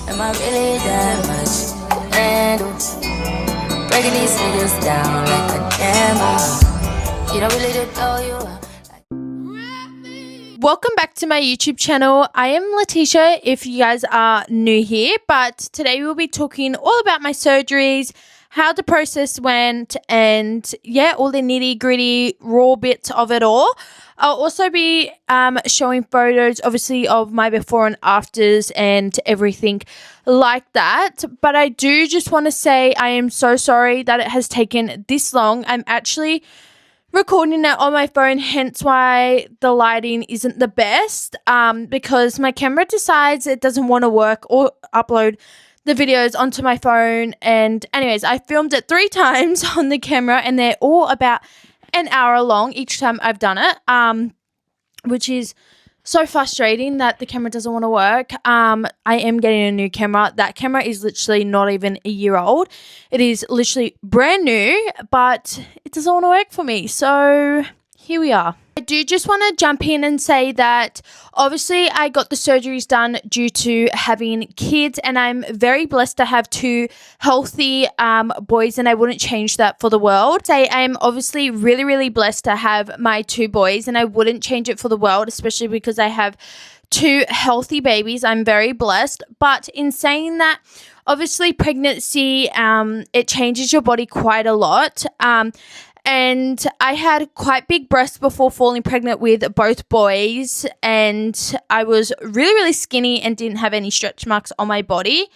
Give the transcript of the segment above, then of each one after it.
Am I really that much? And breaking these niggas down like a camel. You don't really know you are. Welcome back to my YouTube channel. I am Lateisha if you guys are new here, but today we'll be talking all about my surgeries, how the process went, and yeah, all the nitty gritty raw bits of it all. I'll also be showing photos obviously of my before and afters and everything like that. But I do just want to say I am so sorry that it has taken this long. I'm actually recording it on my phone, hence why the lighting isn't the best, because my camera decides it doesn't want to work or upload the videos onto my phone. And anyways, I filmed it 3 times on the camera and they're all about an hour long each time I've done it, which is so frustrating that the camera doesn't want to work. I am getting a new camera. That camera is literally not even a year old. It is literally brand new, but it doesn't want to work for me. So here we are. I do just want to jump in and say that obviously I got the surgeries done due to having kids, and I'm very blessed to have 2 healthy boys, and I wouldn't change that for the world. I'm obviously really, really blessed to have my 2 boys, and I wouldn't change it for the world, especially because I have 2 healthy babies. I'm very blessed. But in saying that, obviously pregnancy, it changes your body quite a lot. And I had quite big breasts before falling pregnant with both boys, and I was really, really skinny and didn't have any stretch marks on my body.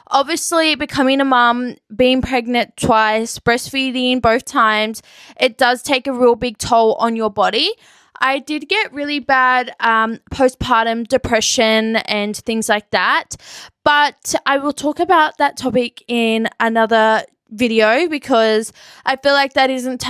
Obviously, becoming a mum, being pregnant twice, breastfeeding both times, it does take a real big toll on your body. I did get really bad postpartum depression and things like that, but I will talk about that topic in another video because I feel like that isn't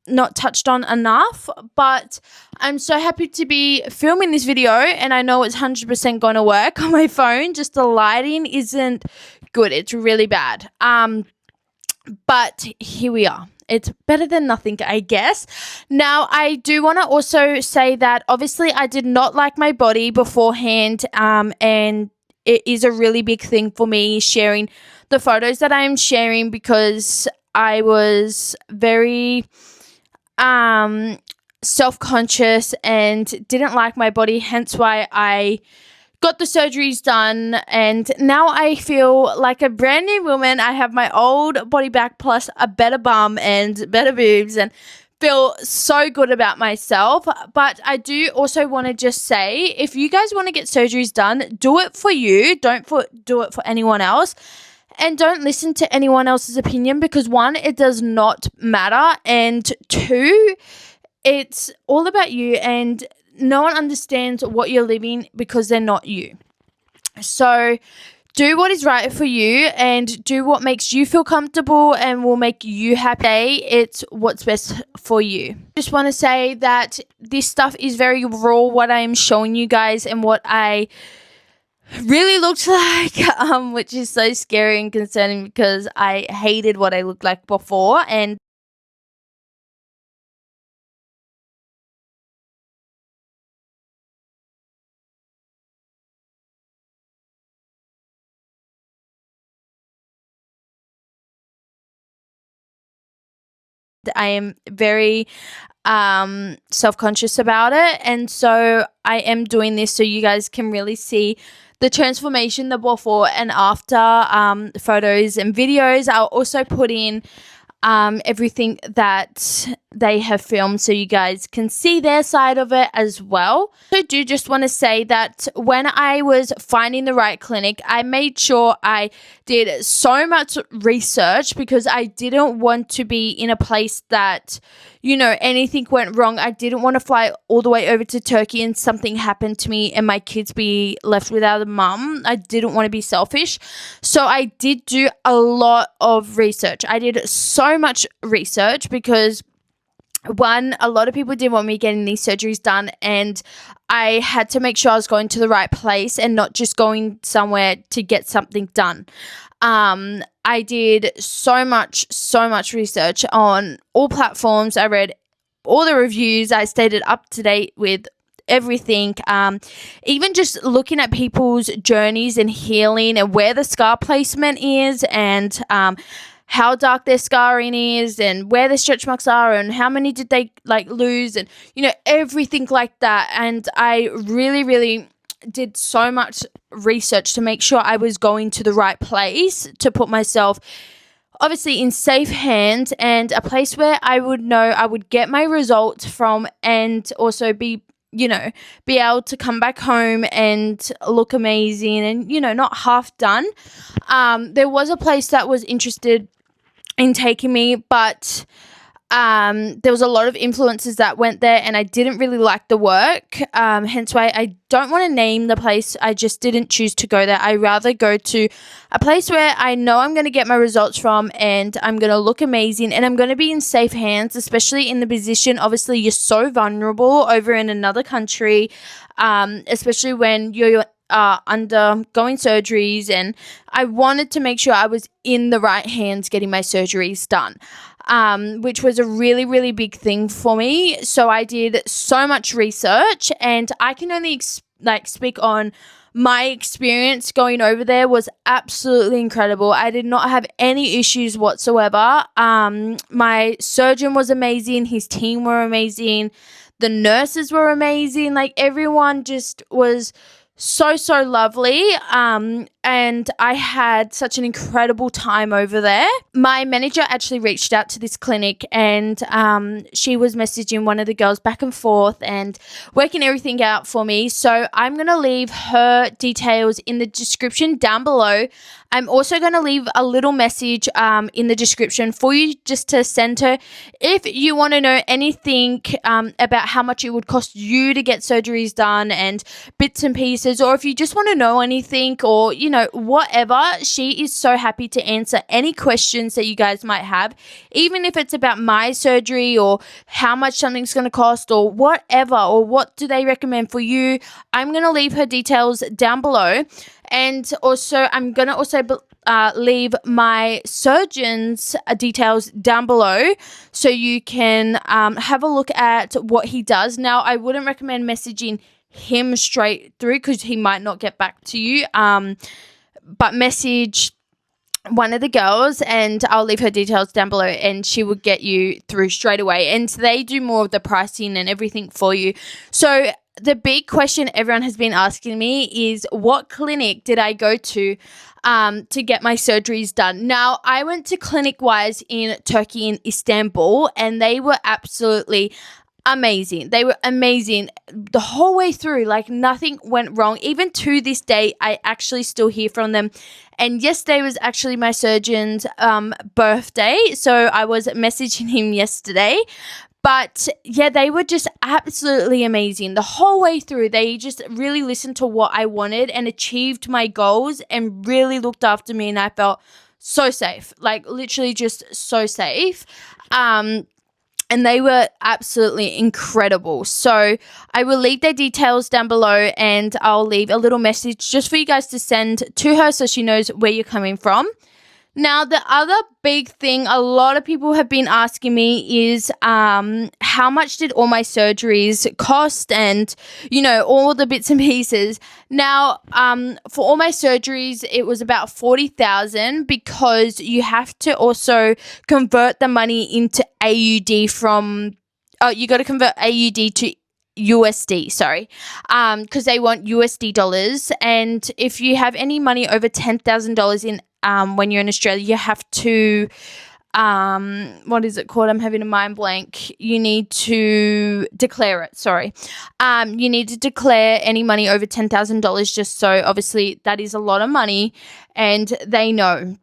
not touched on enough. But I'm so happy to be filming this video, and I know it's 100% going to work on my phone. Just the lighting isn't good. It's really bad. But here we are. It's better than nothing, I guess. Now, I do want to also say that obviously I did not like my body beforehand, and it is a really big thing for me sharing the photos that I'm sharing because I was very self-conscious and didn't like my body, hence why I got the surgeries done, and now I feel like a brand new woman. I have my old body back plus a better bum and better boobs and feel so good about myself. But I do also want to just say, if you guys want to get surgeries done, do it for you. Don't do it for anyone else. And don't listen to anyone else's opinion because 1, it does not matter, and 2, it's all about you, and no one understands what you're living because they're not you. So do what is right for you and do what makes you feel comfortable and will make you happy. It's what's best for you. Just want to say that this stuff is very raw, what I am showing you guys and what I really looked like, which is so scary and concerning because I hated what I looked like before. And I am very self-conscious about it, and so I am doing this so you guys can really see the transformation, the before and after photos and videos. I'll also put in everything that they have filmed so you guys can see their side of it as well. I do just want to say that when I was finding the right clinic, I made sure I did so much research because I didn't want to be in a place that, you know, anything went wrong. I didn't want to fly all the way over to Turkey and something happened to me and my kids be left without a mum. I didn't want to be selfish. So I did do a lot of research. I did so much research because 1, a lot of people didn't want me getting these surgeries done, and I had to make sure I was going to the right place and not just going somewhere to get something done. I did so much research on all platforms. I read all the reviews. I stayed up to date with everything. Even just looking at people's journeys and healing and where the scar placement is, and how dark their scarring is, and where the stretch marks are, and how many did they like lose, and everything like that. And I really did so much research to make sure I was going to the right place to put myself obviously in safe hands, and a place where I would know I would get my results from, and also be able to come back home and look amazing, and not half done. There was a place that was interested in taking me, but there was a lot of influencers that went there, and I didn't really like the work. Hence why I don't want to name the place. I just didn't choose to go there. I rather go to a place where I know I'm going to get my results from, and I'm going to look amazing, and I'm going to be in safe hands, especially in the position. Obviously, you're so vulnerable over in another country, especially when you're undergoing surgeries, and I wanted to make sure I was in the right hands getting my surgeries done, which was a really big thing for me. So I did so much research, and I can only speak on my experience going over there. Was absolutely incredible. I did not have any issues whatsoever. My surgeon was amazing. His team were amazing. The nurses were amazing. Like, everyone just was so lovely, and I had such an incredible time over there. My manager actually reached out to this clinic, and she was messaging one of the girls back and forth and working everything out for me. So I'm going to leave her details in the description down below. I'm also going to leave a little message in the description for you just to send her if you want to know anything about how much it would cost you to get surgeries done and bits and pieces, or if you just want to know anything, or whatever. She is so happy to answer any questions that you guys might have, even if it's about my surgery or how much something's going to cost or whatever, or what do they recommend for you. I'm going to leave her details down below. And also, I'm going to also leave my surgeon's details down below, so you can have a look at what he does. Now, I wouldn't recommend messaging him straight through, because he might not get back to you. But message one of the girls, and I'll leave her details down below, and she will get you through straight away. And they do more of the pricing and everything for you. So the big question everyone has been asking me is, what clinic did I go to get my surgeries done? Now, I went to Clinic Wise in Turkey, in Istanbul, and they were absolutely amazing. They were amazing the whole way through. Like, nothing went wrong. Even to this day, I actually still hear from them. And yesterday was actually my surgeon's birthday, so I was messaging him yesterday. But yeah, they were just absolutely amazing the whole way through. They just really listened to what I wanted and achieved my goals and really looked after me, and I felt so safe, like literally just so safe. And they were absolutely incredible. So I will leave their details down below, and I'll leave a little message just for you guys to send to her so she knows where you're coming from. Now, the other big thing a lot of people have been asking me is how much did all my surgeries cost, and, all the bits and pieces. Now, for all my surgeries, it was about $40,000, because you have to also convert the money into AUD you got to convert AUD to USD, sorry, because they want USD dollars. And if you have any money over $10,000 in when you're in Australia, you have to, what is it called? I'm having a mind blank. You need to declare it, sorry. You need to declare any money over $10,000, just so obviously that is a lot of money, and they know.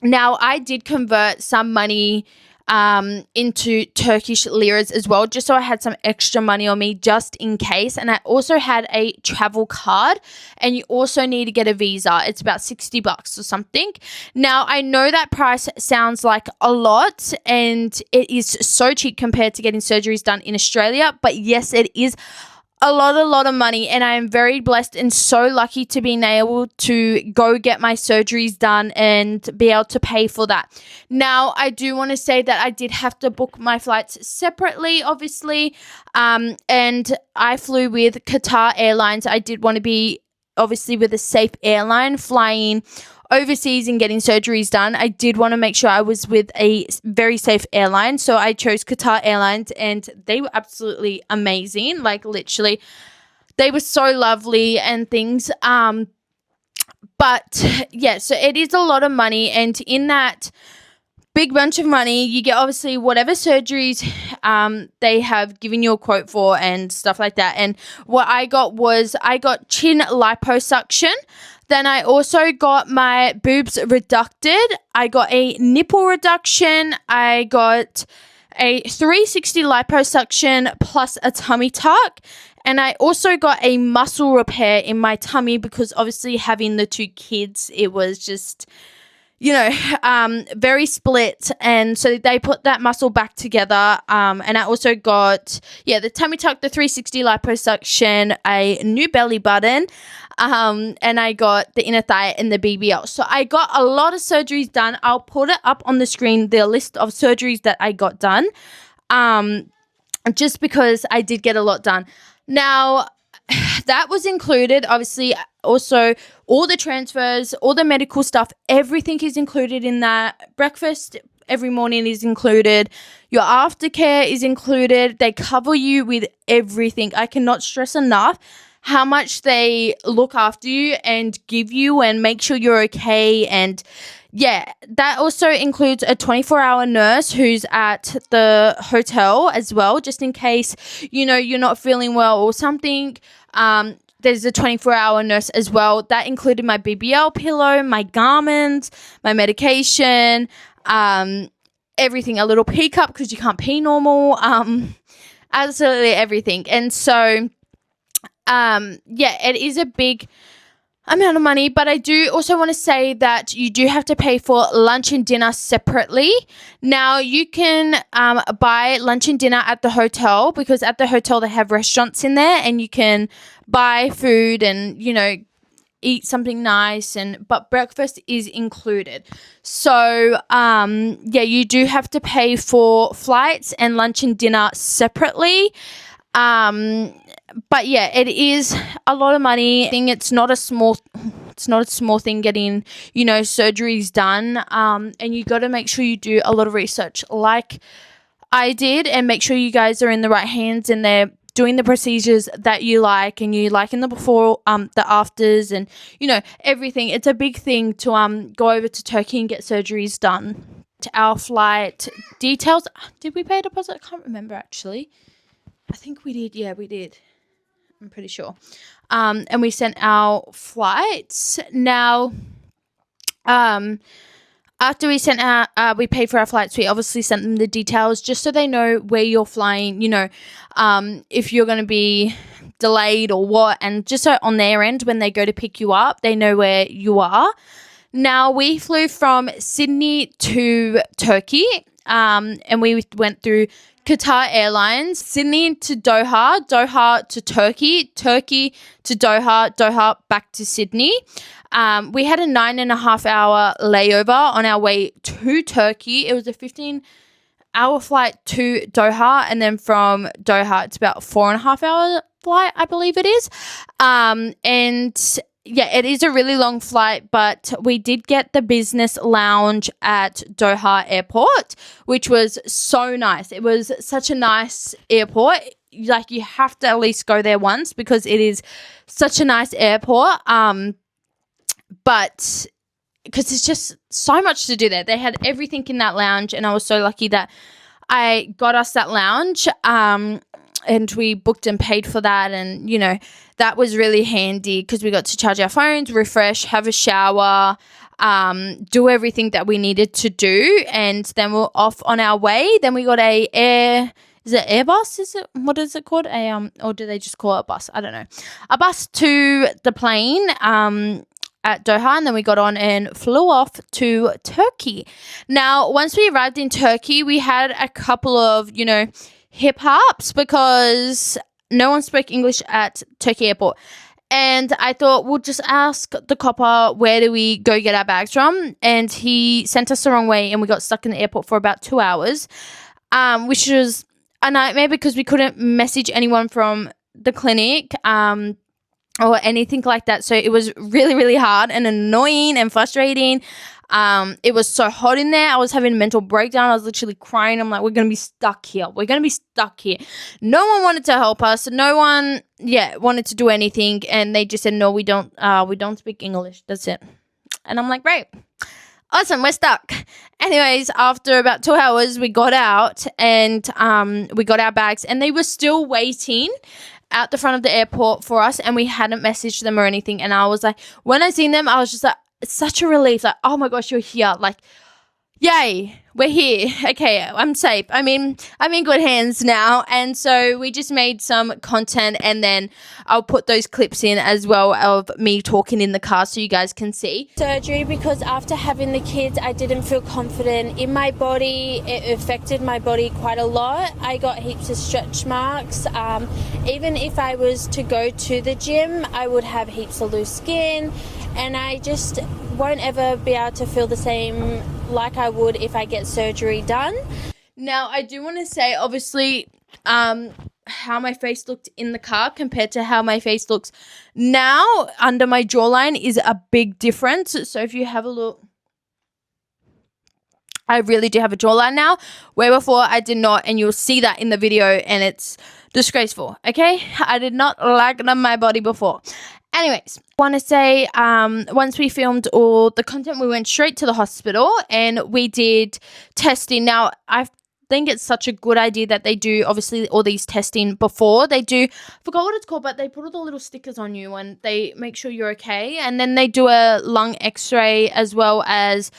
Now, I did convert some money into Turkish liras as well, just so I had some extra money on me just in case. And I also had a travel card, and you also need to get a visa. It's about $60 or something. Now, I know that price sounds like a lot, and it is so cheap compared to getting surgeries done in Australia, but yes, it is a lot of money, and I am very blessed and so lucky to be able to go get my surgeries done and be able to pay for that. Now, I do want to say that I did have to book my flights separately, obviously, and I flew with Qatar Airlines. I did want to be obviously with a safe airline flying overseas and getting surgeries done. I did want to make sure I was with a very safe airline, so I chose Qatar Airlines, and they were absolutely amazing. Like, literally, they were so lovely and things. But yeah, so it is a lot of money, and in that big bunch of money, you get obviously whatever surgeries they have given you a quote for and stuff like that. And what I got was I got chin liposuction. Then I also got my boobs reducted. I got a nipple reduction. I got a 360 liposuction plus a tummy tuck. And I also got a muscle repair in my tummy because obviously having the 2 kids, it was just, very split. And so they put that muscle back together. And I also got, the tummy tuck, the 360 liposuction, a new belly button, and I got the inner thigh and the BBL. So I got a lot of surgeries done. I'll put it up on the screen, the list of surgeries that I got done, just because I did get a lot done. Now, that was included, obviously, also all the transfers, all the medical stuff, everything is included in that. Breakfast every morning is included. Your aftercare is included. They cover you with everything. I cannot stress enough how much they look after you and give you and make sure you're okay. And yeah, that also includes a 24-hour nurse who's at the hotel as well, just in case, you're not feeling well or something. There's a 24-hour nurse as well. That included my BBL pillow, my garments, my medication, everything, a little pee cup because you can't pee normal, absolutely everything. And so, it is a big amount of money, but I do also want to say that you do have to pay for lunch and dinner separately. Now, you can buy lunch and dinner at the hotel because at the hotel they have restaurants in there and you can buy food and, eat something nice, but breakfast is included. So, you do have to pay for flights and lunch and dinner separately. But yeah, it is a lot of money. I think it's not a small thing getting, surgeries done. And you got to make sure you do a lot of research like I did and make sure you guys are in the right hands and they're doing the procedures that you like and you like in the before, the afters and, everything. It's a big thing to go over to Turkey and get surgeries done. To our flight details. Did we pay a deposit? I can't remember actually. I think we did. Yeah, we did. I'm pretty sure. And we sent our flights. Now, after we sent out, we paid for our flights, we obviously sent them the details just so they know where you're flying, if you're going to be delayed or what. And just so on their end, when they go to pick you up, they know where you are. Now, we flew from Sydney to Turkey, and we went through Qatar Airlines, Sydney to Doha, Doha to Turkey, Turkey to Doha, Doha back to Sydney. We had a 9.5-hour layover on our way to Turkey. It was a 15-hour flight to Doha, and then from Doha, it's about a 4.5-hour flight, I believe it is. And yeah, it is a really long flight, but we did get the business lounge at Doha Airport, which was so nice. It was such a nice airport. Like, you have to at least go there once because it is such a nice airport. But because there's just so much to do there. They had everything in that lounge, and I was so lucky that I got us that lounge. And we booked and paid for that, and that was really handy because we got to charge our phones, refresh, have a shower, do everything that we needed to do, and then we're off on our way. Then we got is it Airbus? What is it called? Or do they just call it a bus? I don't know. A bus to the plane at Doha, and then we got on and flew off to Turkey. Now, once we arrived in Turkey, we had a couple of, hip hops because no one spoke English at Turkey airport. And I thought we'll just ask the copper, where do we go get our bags from? And he sent us the wrong way, and we got stuck in the airport for about 2 hours, which was a nightmare because we couldn't message anyone from the clinic or anything like that. So it was really, really hard and annoying and frustrating. It was so hot in there. I was having a mental breakdown. I was literally crying. I'm like, we're going to be stuck here. We're going to be stuck here. No one wanted to help us. No one, wanted to do anything. And they just said, no, we don't speak English. That's it. And I'm like, great. Awesome. We're stuck. Anyways, after about 2 hours, we got out and we got our bags, and they were still waiting out the front of the airport for us, and we hadn't messaged them or anything. And I was like, when I seen them, I was just like, it's such a relief. Like, oh my gosh, you're here. Like, yay, we're here. Okay, I'm safe. I'm in good hands now. And so we just made some content, and then I'll put those clips in as well of me talking in the car so you guys can see. Surgery, because after having the kids, I didn't feel confident in my body. It affected my body quite a lot. I got heaps of stretch marks. Even if I was to go to the gym, I would have heaps of loose skin, and I just won't ever be able to feel the same like I would if I get surgery done. Now, I do want to say, obviously, how my face looked in the car compared to how my face looks now under my jawline is a big difference. So if you have a look, I really do have a jawline now, where before I did not, and you'll see that in the video, and it's disgraceful, okay? I did not like my body before. Anyways, want to say, once we filmed all the content, we went straight to the hospital and we did testing. Now, I think it's such a good idea that they do, obviously, all these testing before. They do, I forgot what it's called, but they put all the little stickers on you and they make sure you're okay. And then they do a lung x-ray as well as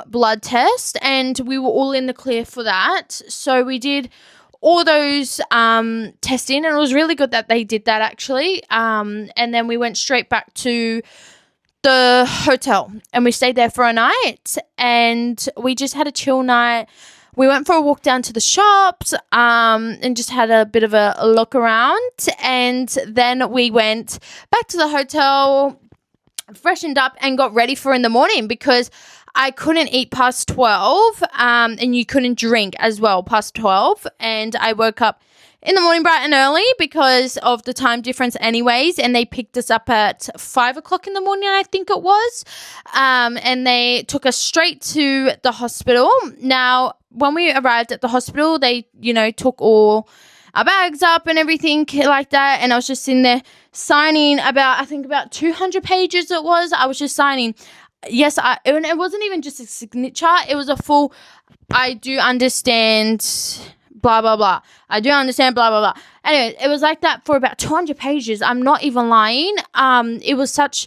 blood test. And we were all in the clear for that. So we did all those testing, and it was really good that they did that, actually. And then we went straight back to the hotel and we stayed there for a night, and we just had a chill night. We went for a walk down to the shops and just had a bit of a look around, and then we went back to the hotel, freshened up, and got ready for in the morning, because I couldn't eat past 12 and you couldn't drink as well past 12. And I woke up in the morning bright and early because of the time difference anyways. And they picked us up at 5 o'clock in the morning, I think it was. And they took us straight to the hospital. Now, when we arrived at the hospital, they, took all our bags up and everything like that. And I was just in there signing about 200 pages it was. I was just signing. Yes, and it wasn't even just a signature. It was a full, I do understand, blah, blah, blah. I do understand, blah, blah, blah. Anyway, it was like that for about 200 pages. I'm not even lying. It was such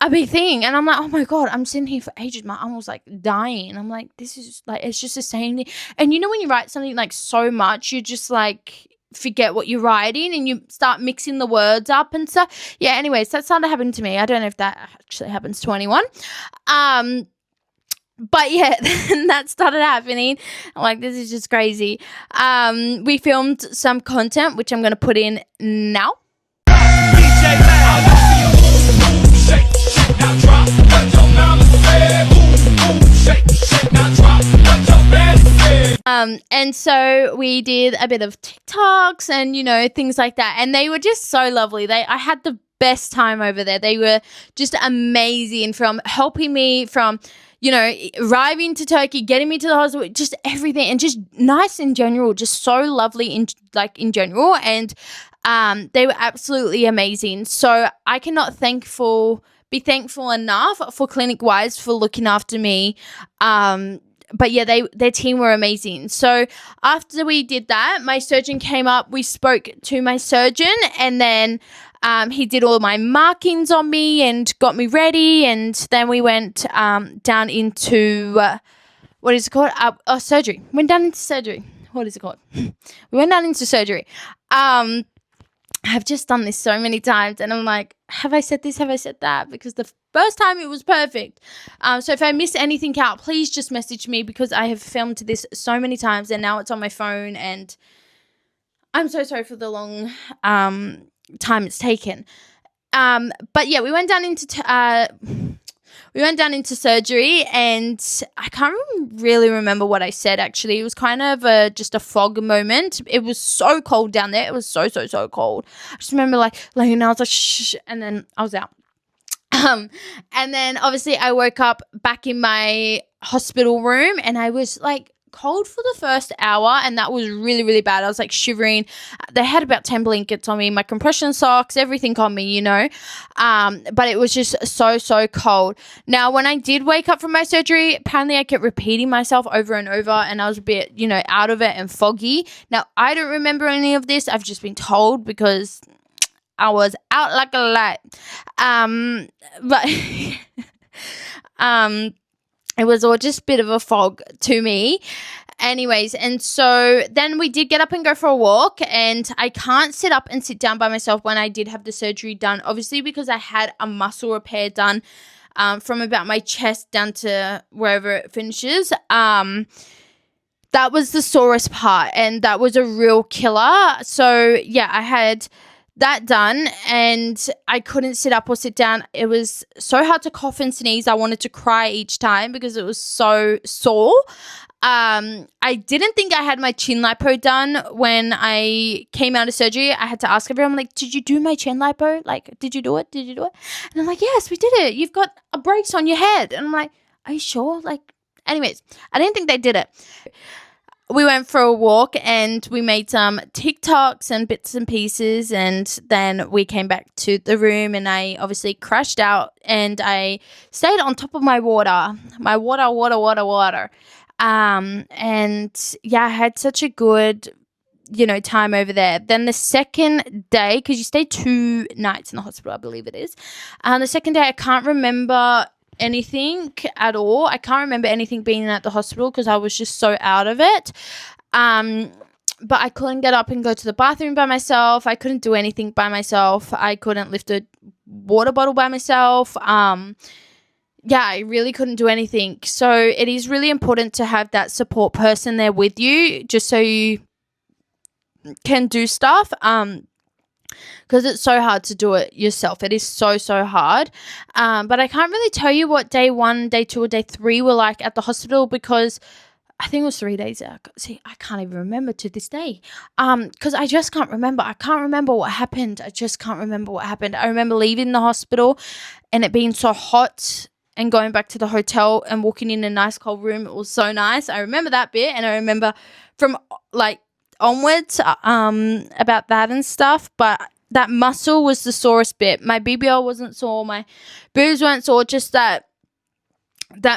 a big thing. And I'm like, oh my God, I'm sitting here for ages. My arm was like dying. I'm like, this is like, it's just the same thing. And when you write something like so much, you just like forget what you're writing and you start mixing the words up and stuff. Yeah, anyways, that started happening to me. I don't know if that actually happens to anyone. But yeah, then that started happening. I'm like, this is just crazy. We filmed some content, which I'm going to put in now. And so we did a bit of TikToks and, things like that. And they were just so lovely. I had the best time over there. They were just amazing, from helping me from, arriving to Turkey, getting me to the hospital, just everything, and just nice in general, just so lovely in general. And they were absolutely amazing. So I cannot be thankful enough for Clinic Wise for looking after me. But yeah, their team were amazing. So after we did that, my surgeon came up. We spoke to my surgeon, and then he did all my markings on me and got me ready. And then we went down into what is it called? Surgery. Went down into surgery. What is it called? We went down into surgery. I've just done this so many times, and I'm like, have I said this? Have I said that? Because the first time it was perfect. So if I miss anything out, please just message me, because I have filmed this so many times and now it's on my phone, and I'm so sorry for the long time it's taken. But yeah, we went down into surgery, and I can't really remember what I said. Actually, it was kind of just a fog moment. It was so cold down there. It was so cold. I just remember like laying down, I was like shh, and then I was out. And then obviously I woke up back in my hospital room, and I was like cold for the first hour, and that was really bad. I was like shivering. They had about 10 blankets on me, my compression socks, everything on me, but it was just so cold. Now, when I did wake up from my surgery, apparently I kept repeating myself over and over, and I was a bit out of it and foggy. Now, I don't remember any of this. I've just been told because I was out like a light. But it was all just a bit of a fog to me. Anyways, and so then we did get up and go for a walk, and I can't sit up and sit down by myself when I did have the surgery done, obviously because I had a muscle repair done from about my chest down to wherever it finishes. That was the sorest part, and that was a real killer. So yeah, I had that done, and I couldn't sit up or sit down. It was so hard to cough and sneeze. I wanted to cry each time because it was so sore. I didn't think I had my chin lipo done when I came out of surgery. I had to ask everyone, I'm like, did you do my chin lipo? Like, did you do it? And I'm like, yes, we did it. You've got a brace on your head. And I'm like, are you sure? Like, anyways, I didn't think they did it. We went for a walk, and we made some TikToks and bits and pieces, and then we came back to the room, and I obviously crashed out, and I stayed on top of my water. And yeah, I had such a good time over there. Then the second day, because you stay 2 nights in the hospital, I believe it is. The second day, I can't remember anything at all. I can't remember anything being at the hospital because I was just so out of it. But I couldn't get up and go to the bathroom by myself. I couldn't do anything by myself. I couldn't lift a water bottle by myself. Yeah, I really couldn't do anything. So it is really important to have that support person there with you, just so you can do stuff. Because it's so hard to do it yourself. It is so hard. But I can't really tell you what day 1, day 2, or day 3 were like at the hospital, because I think it was 3 days out. See, I can't even remember to this day. Because I just can't remember. I can't remember what happened. I remember leaving the hospital and it being so hot, and going back to the hotel and walking in a nice cold room. It was so nice. I remember that bit, and I remember from like onwards about that and stuff. But that muscle was the sorest bit. My BBL wasn't sore, my boobs weren't sore, just that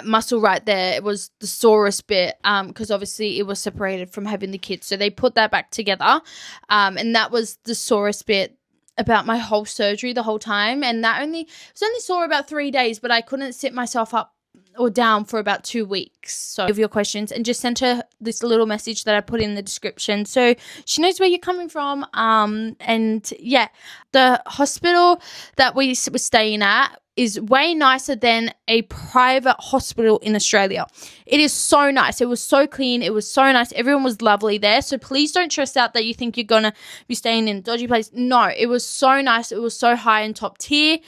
muscle right there, it was the sorest bit, because obviously it was separated from having the kids, so they put that back together, and that was the sorest bit about my whole surgery the whole time. And it was only sore about 3 days, but I couldn't sit myself up or down for about 2 weeks. So give your questions and just send her this little message that I put in the description, so she knows where you're coming from. And yeah, the hospital that we were staying at is way nicer than a private hospital in Australia. It is so nice. It was so clean. It was so nice. Everyone was lovely there. So please don't stress out that you think you're going to be staying in a dodgy place. No, it was so nice. It was so high and top tier.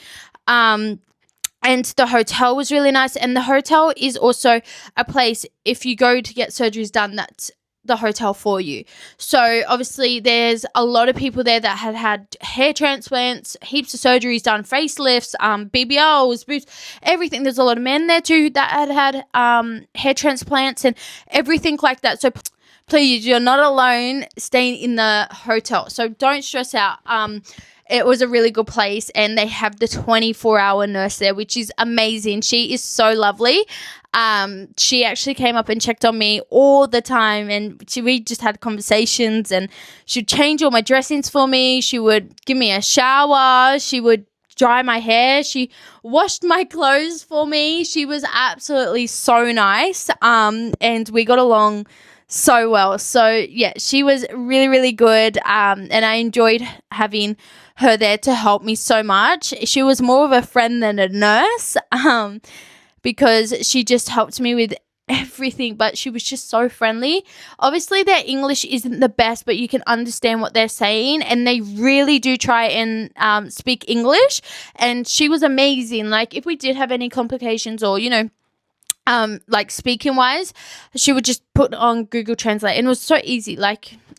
And the hotel was really nice. And the hotel is also a place, if you go to get surgeries done, that's the hotel for you. So obviously there's a lot of people there that had hair transplants, heaps of surgeries done, facelifts, BBLs, boobs, everything. There's a lot of men there too that had hair transplants and everything like that. So please, you're not alone staying in the hotel. So don't stress out. It was a really good place, and they have the 24-hour nurse there, which is amazing. She is so lovely. She actually came up and checked on me all the time, and we just had conversations, and she'd change all my dressings for me. She would give me a shower. She would dry my hair. She washed my clothes for me. She was absolutely so nice. And we got along so well. So yeah, she was really, really good. And I enjoyed having her there to help me so much. She was more of a friend than a nurse, because she just helped me with everything, but she was just so friendly. Obviously their English isn't the best, but you can understand what they're saying, and they really do try and speak English. And she was amazing. Like if we did have any complications or like speaking wise, she would just put on Google Translate, and it was so easy.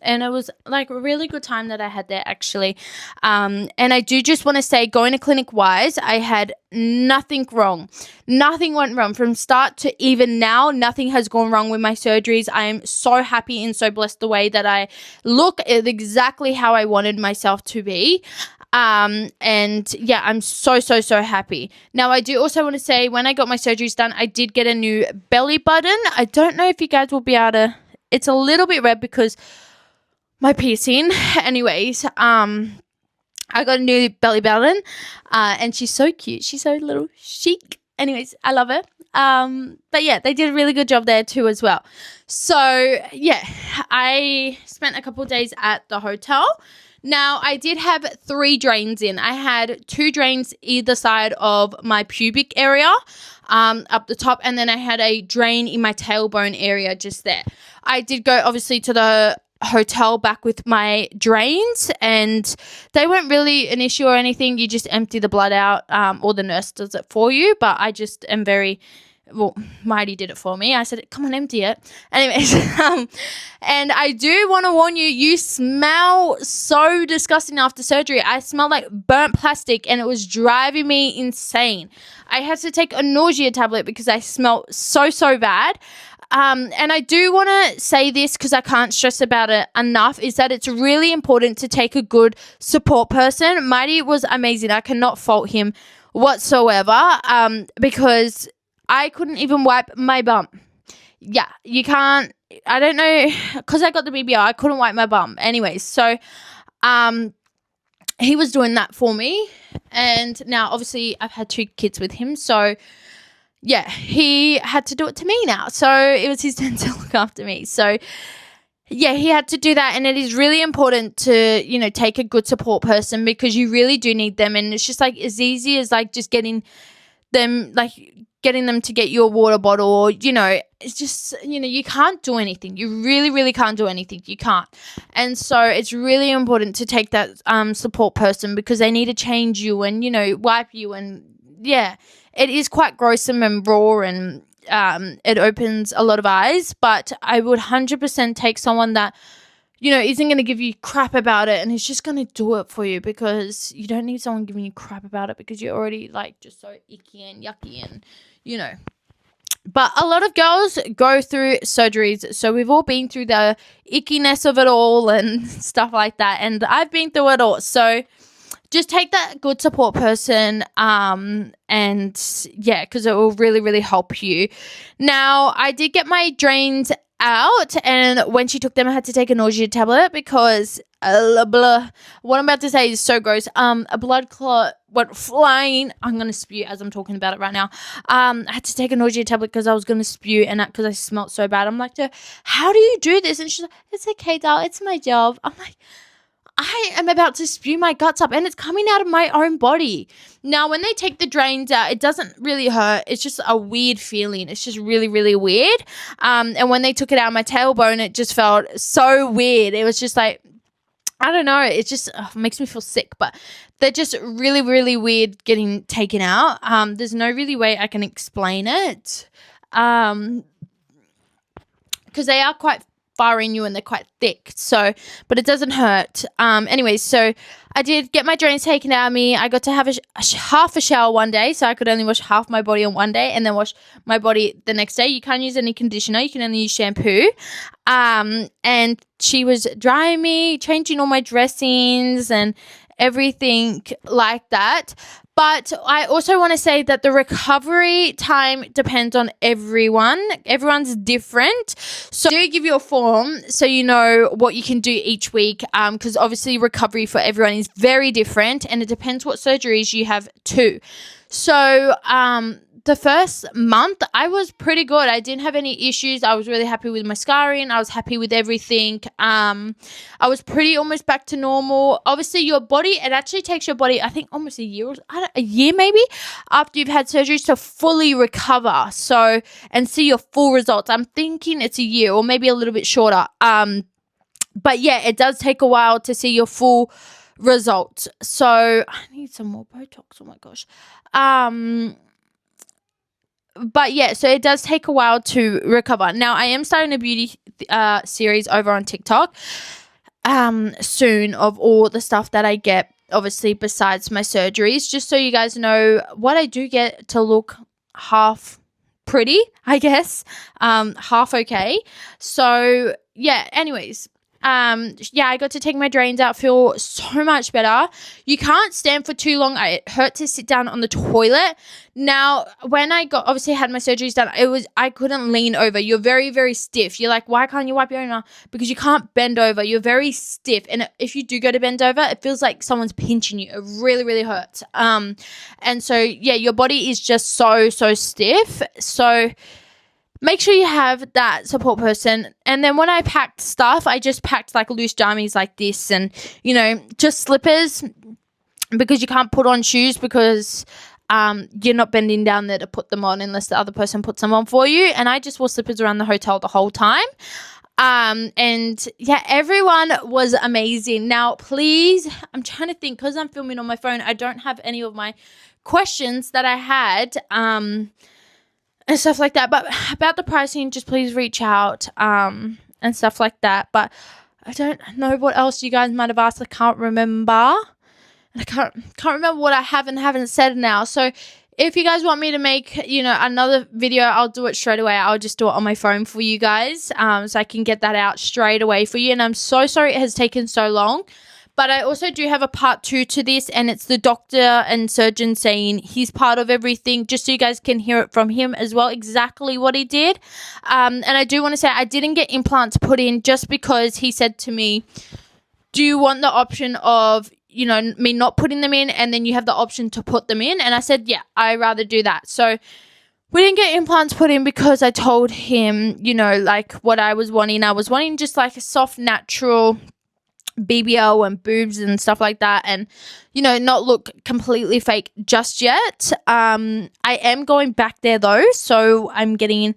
And it was like a really good time that I had there, actually. And I do just want to say, going to clinic wise, I had nothing wrong. Nothing went wrong from start to even now. Nothing has gone wrong with my surgeries. I am so happy and so blessed the way that I look at exactly how I wanted myself to be. And yeah, I'm so happy. Now, I do also want to say, when I got my surgeries done, I did get a new belly button. I don't know if you guys will be able to, it's a little bit red because my piercing. Anyways, I got a new belly button, and she's so cute. She's so little chic. Anyways, I love her. But yeah, they did a really good job there too as well. So yeah, I spent a couple of days at the hotel. Now, I did have 3 drains in. I had 2 drains either side of my pubic area, up the top, and then I had a drain in my tailbone area just there. I did go obviously to the hotel back with my drains, and they weren't really an issue or anything. You just empty the blood out, or the nurse does it for you, but I just am Mighty did it for me. I said, come on, empty it. Anyways, and I do want to warn you, you smell so disgusting after surgery. I smelled like burnt plastic, and it was driving me insane. I had to take a nausea tablet because I smelled so bad. And I do want to say this because I can't stress about it enough, is that it's really important to take a good support person. Mighty was amazing. I cannot fault him whatsoever, because I couldn't even wipe my bum. Yeah, you can't. I don't know, because I got the BBL, I couldn't wipe my bum. Anyways, so he was doing that for me. And now, obviously, I've had 2 kids with him. So, yeah, he had to do it to me now. So, it was his turn to look after me. So, yeah, he had to do that. And it is really important to, take a good support person, because you really do need them. And it's just like as easy as like just getting them to get you a water bottle, or, it's just, you can't do anything. You really can't do anything. You can't. And so it's really important to take that support person, because they need to change you and, wipe you. And yeah, it is quite gruesome and raw, and it opens a lot of eyes, but I would 100% take someone that, isn't going to give you crap about it, and is just going to do it for you, because you don't need someone giving you crap about it, because you're already like just so icky and yucky and, But a lot of girls go through surgeries, so we've all been through the ickiness of it all and stuff like that, and I've been through it all. So just take that good support person, and yeah, because it will really help you. Now, I did get my drains out, and when she took them, I had to take a nausea tablet because what I'm about to say is so gross. A blood clot went flying. I'm gonna spew as I'm talking about it right now. I had to take a nausea tablet because I was gonna spew, and because I smelled so bad. I'm like, how do you do this? And she's like, it's okay, doll, it's my job. I'm like, I am about to spew my guts up, and it's coming out of my own body. Now, when they take the drains out, it doesn't really hurt. It's just a weird feeling. It's just really weird. And when they took it out of my tailbone, it just felt so weird. It was just like, I don't know. It just makes me feel sick. But they're just really weird getting taken out. There's no really way I can explain it. Because they are quite far in you, and they're quite thick, so, but it doesn't hurt. Anyways, so I did get my drains taken out of me. I got to have half a shower one day, so I could only wash half my body on one day and then wash my body the next day. You can't use any conditioner, you can only use shampoo. And she was drying me, changing all my dressings and everything like that. But I also want to say that the recovery time depends on everyone. Everyone's different. So I do give you a form so you know what you can do each week, because obviously recovery for everyone is very different, and it depends what surgeries you have too. So the first month I was pretty good. I didn't have any issues. I was really happy with my scarring. I was happy with everything. I was pretty almost back to normal. Obviously your body, it actually takes your body, I think almost a year, a year maybe, after you've had surgeries to fully recover. So, and see your full results. I'm thinking it's a year or maybe a little bit shorter. But yeah, it does take a while to see your full results. So I need some more Botox. Oh my gosh. But yeah, so it does take a while to recover. Now I am starting a beauty series over on TikTok soon of all the stuff that I get, obviously besides my surgeries, just so you guys know what I do get to look half pretty, I guess, half okay. So yeah, anyways, yeah, I got to take my drains out, feel so much better. You can't stand for too long. It hurt to sit down on the toilet. Now, when I obviously had my surgeries done, I couldn't lean over. You're very, very stiff. You're like, why can't you wipe your own? Because you can't bend over. You're very stiff. And if you do go to bend over, it feels like someone's pinching you. It really, really hurts. And so, yeah, your body is just so, so stiff. So make sure you have that support person. And then when I packed stuff, I just packed like loose jammies like this and, you know, just slippers, because you can't put on shoes because you're not bending down there to put them on unless the other person puts them on for you. And I just wore slippers around the hotel the whole time. And yeah, everyone was amazing. Now, please, I'm trying to think, because I'm filming on my phone, I don't have any of my questions that I had, and stuff like that. But about the pricing, just please reach out and stuff like that. But I don't know what else you guys might have asked. I can't remember. I can't remember what I haven't said now. So if you guys want me to make, you know, another video, I'll do it straight away. I'll just do it on my phone for you guys, so I can get that out straight away for you. And I'm so sorry it has taken so long. But I also do have a part 2 to this, and it's the doctor and surgeon saying he's part of everything, just so you guys can hear it from him as well, exactly what he did. And I do want to say I didn't get implants put in just because he said to me, do you want the option of, you know, me not putting them in and then you have the option to put them in? And I said, yeah, I'd rather do that. So we didn't get implants put in because I told him, you know, like what I was wanting. I was wanting just like a soft, natural BBL and boobs and stuff like that, and, you know, not look completely fake just yet. I am going back there though, so I'm getting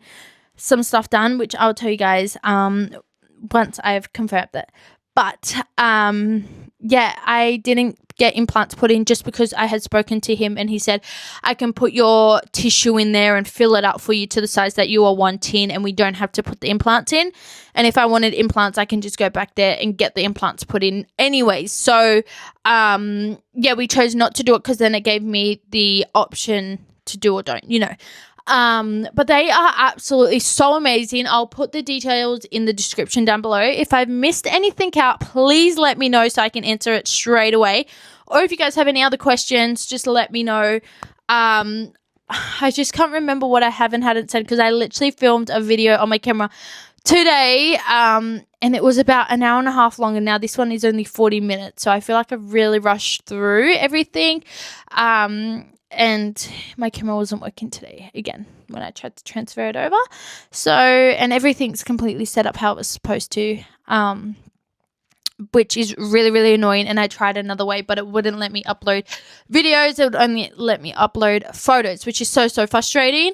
some stuff done, which I'll tell you guys once I've confirmed that. But yeah, I didn't get implants put in just because I had spoken to him and he said I can put your tissue in there and fill it up for you to the size that you are wanting, and we don't have to put the implants in. And if I wanted implants, I can just go back there and get the implants put in anyways. So yeah, we chose not to do it because then it gave me the option to do or don't, you know. But they are absolutely so amazing. I'll put the details in the description down below. If I've missed anything out, please let me know so I can answer it straight away. Or if you guys have any other questions, just let me know. I just can't remember what I hadn't said because I literally filmed a video on my camera today, and it was about an hour and a half long, and now this one is only 40 minutes. So I feel like I've really rushed through everything. And my camera wasn't working today again when I tried to transfer it over. So, and everything's completely set up how it was supposed to, which is really, really annoying. And I tried another way, but it wouldn't let me upload videos. It would only let me upload photos, which is so, so frustrating.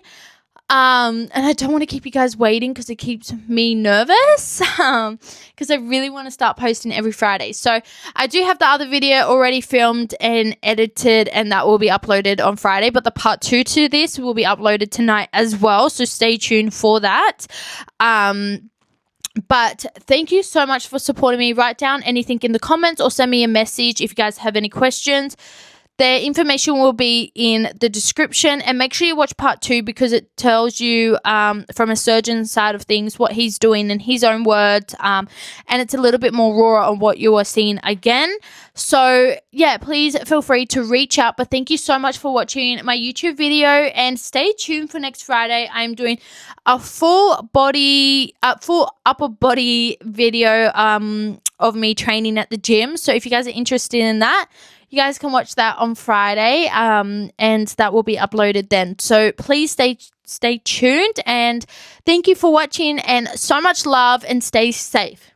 And I don't want to keep you guys waiting because it keeps me nervous, because I really want to start posting every Friday. So I do have the other video already filmed and edited, and that will be uploaded on Friday. But the part 2 to this will be uploaded tonight as well. So stay tuned for that. But thank you so much for supporting me. Write down anything in the comments or send me a message if you guys have any questions. The information will be in the description, and make sure you watch part 2 because it tells you from a surgeon's side of things what he's doing in his own words, and it's a little bit more raw on what you are seeing again. So yeah, please feel free to reach out. But thank you so much for watching my YouTube video, and stay tuned for next Friday. I'm doing a full upper body video of me training at the gym. So if you guys are interested in that, you guys can watch that on Friday, and that will be uploaded then. So please stay tuned, and thank you for watching, and so much love, and stay safe.